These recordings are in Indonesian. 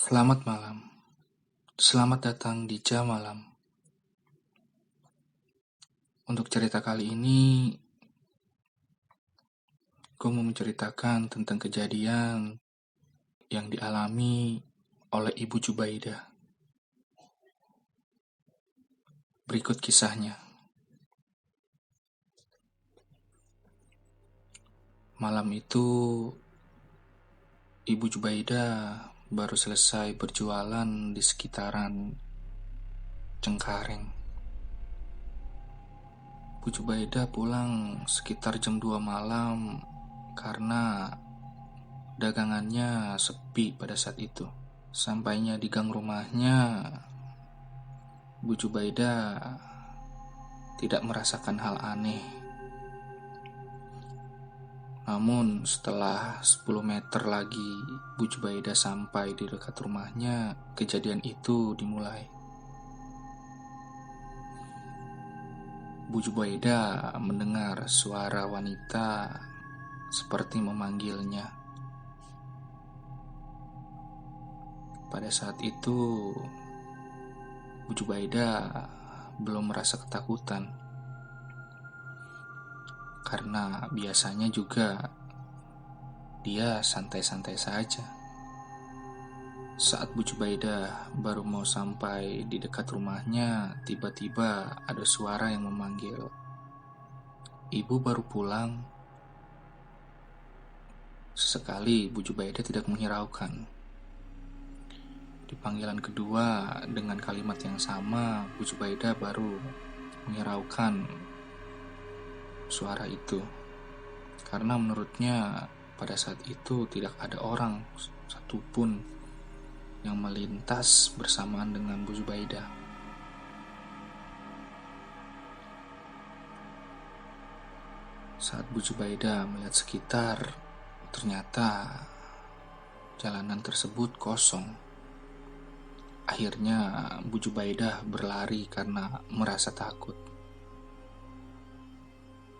Selamat malam. Selamat datang di Jam Malam. Untuk cerita kali ini, gue mau menceritakan tentang kejadian yang dialami oleh Ibu Jubaidah. Berikut kisahnya. Malam itu, Ibu Jubaidah baru selesai berjualan di sekitaran Cengkareng. Bu Jubaidah pulang sekitar jam 2 malam karena dagangannya sepi pada saat itu. Sampainya di gang rumahnya, Bu Jubaidah tidak merasakan hal aneh. Namun setelah 10 meter lagi Bu Jubaidah sampai di dekat rumahnya, kejadian itu dimulai. Bu Jubaidah mendengar suara wanita seperti memanggilnya. Pada saat itu, Bu Jubaidah belum merasa ketakutan. Karena biasanya juga dia santai-santai saja. Saat Bu Jubaidah baru mau sampai di dekat rumahnya, tiba-tiba ada suara yang memanggil. Ibu baru pulang. Sesekali Bu Jubaidah tidak menghiraukan. Di panggilan kedua dengan kalimat yang sama, Bu Jubaidah baru menghiraukan suara itu. Karena menurutnya pada saat itu tidak ada orang satupun yang melintas bersamaan dengan Bu Jubaidah. Saat Bu Jubaidah melihat sekitar, ternyata jalanan tersebut kosong. Akhirnya Bu Jubaidah berlari karena merasa takut.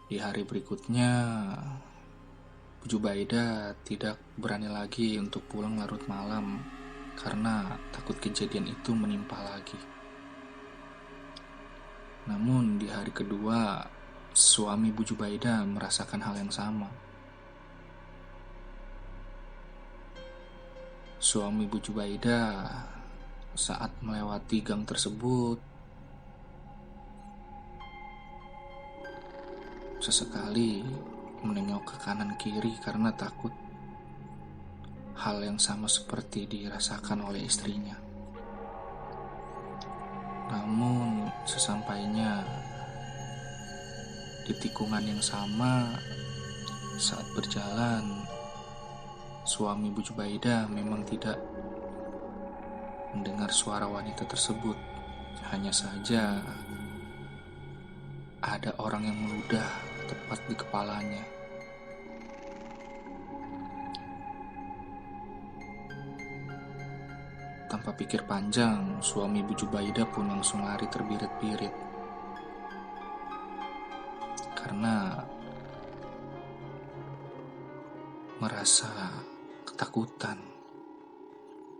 Di hari berikutnya, Bu Jubaidah tidak berani lagi untuk pulang larut malam karena takut kejadian itu menimpa lagi. Namun di hari kedua, suami Bu Jubaidah merasakan hal yang sama. Suami Bu Jubaidah saat melewati gang tersebut, sesekali menengok ke kanan kiri karena takut hal yang sama seperti dirasakan oleh istrinya. Namun sesampainya di tikungan yang sama, saat berjalan, suami Bu Jubaidah memang tidak mendengar suara wanita tersebut. Hanya saja ada orang yang meludah tepat di kepalanya. Tanpa pikir panjang, suami Bu Jubaidah pun langsung lari terbirit-birit. Karena merasa ketakutan.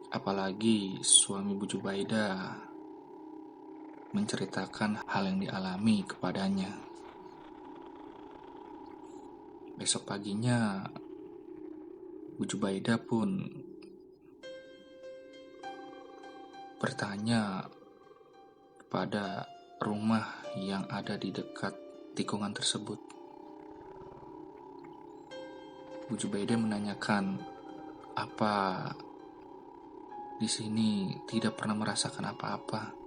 Apalagi suami Bu Jubaidah menceritakan hal yang dialami kepadanya. Besok paginya, Bu Jubaidah pun bertanya pada rumah yang ada di dekat tikungan tersebut. Bu Jubaidah menanyakan, apa di sini tidak pernah merasakan apa-apa?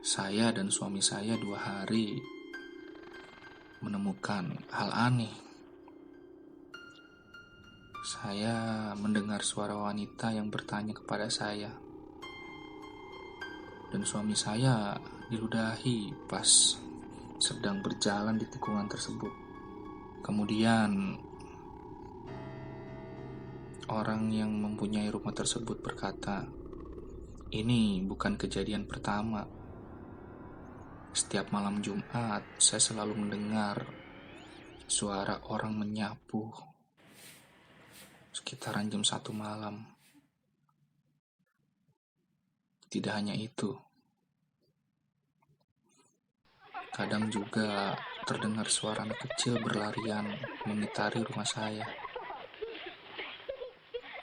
Saya dan suami saya 2 hari menemukan hal aneh. Saya mendengar suara wanita yang bertanya kepada saya. Dan suami saya diludahi pas sedang berjalan di tikungan tersebut. Kemudian orang yang mempunyai rumah tersebut berkata, ini bukan kejadian pertama. Setiap malam Jumat, saya selalu mendengar suara orang menyapu sekitaran jam 1 malam. Tidak hanya itu, kadang juga terdengar suara anak kecil berlarian mengitari rumah saya.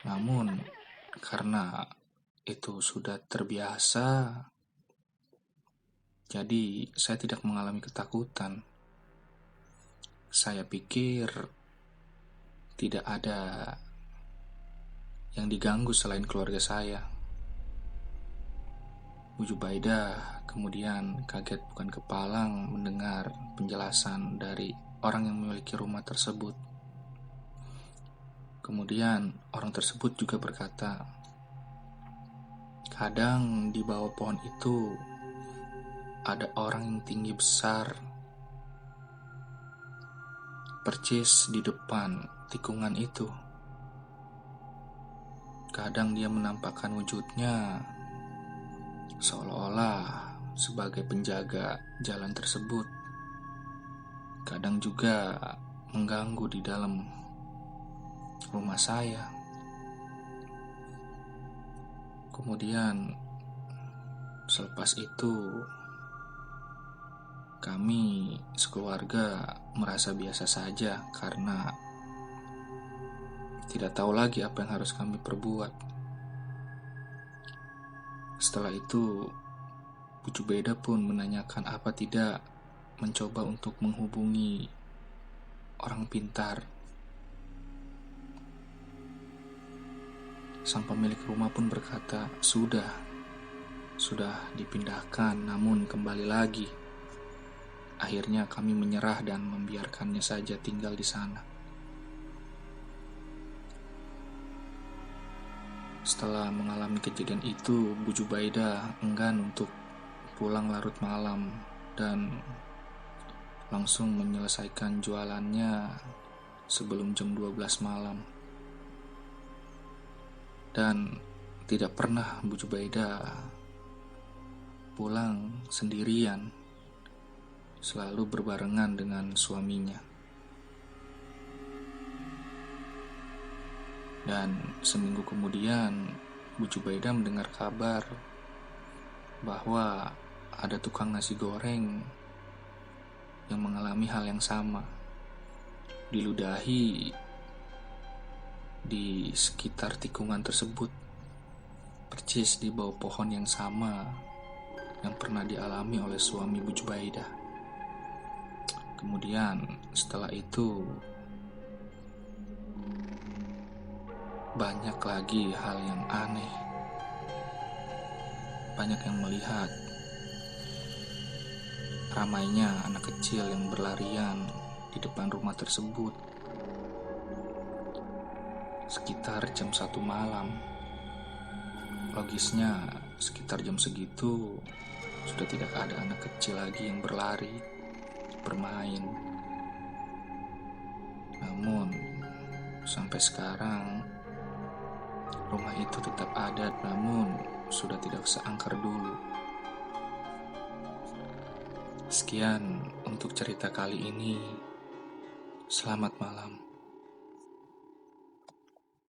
Namun, karena itu sudah terbiasa, jadi saya tidak mengalami ketakutan. Saya pikir tidak ada yang diganggu selain keluarga saya. Bu Jubaidah kemudian kaget bukan kepalang mendengar penjelasan dari orang yang memiliki rumah tersebut. Kemudian orang tersebut juga berkata, kadang di bawah pohon itu ada orang yang tinggi besar, percis di depan tikungan itu. Kadang dia menampakkan wujudnya seolah-olah sebagai penjaga jalan tersebut. Kadang juga mengganggu di dalam rumah saya. Kemudian selepas itu kami sekeluarga merasa biasa saja karena tidak tahu lagi apa yang harus kami perbuat. Setelah itu Bu Jubaidah pun menanyakan apa tidak mencoba untuk menghubungi orang pintar. Sang pemilik rumah pun berkata, sudah dipindahkan, namun kembali lagi. Akhirnya kami menyerah dan membiarkannya saja tinggal di sana. Setelah mengalami kejadian itu, Bu Jubaidah enggan untuk pulang larut malam dan langsung menyelesaikan jualannya sebelum jam 12 malam. Dan tidak pernah Bu Jubaidah pulang sendirian, selalu berbarengan dengan suaminya. Dan seminggu kemudian Bu Jubaidah mendengar kabar bahwa ada tukang nasi goreng yang mengalami hal yang sama, diludahi di sekitar tikungan tersebut, percis di bawah pohon yang sama yang pernah dialami oleh suami Bu Jubaidah. Kemudian setelah itu banyak lagi hal yang aneh. Banyak yang melihat ramainya anak kecil yang berlarian di depan rumah tersebut sekitar jam 1 malam. Logisnya sekitar jam segitu sudah tidak ada anak kecil lagi yang berlari, bermain. Namun sampai sekarang rumah itu tetap ada, namun sudah tidak seangker dulu. Sekian untuk cerita kali ini. Selamat malam.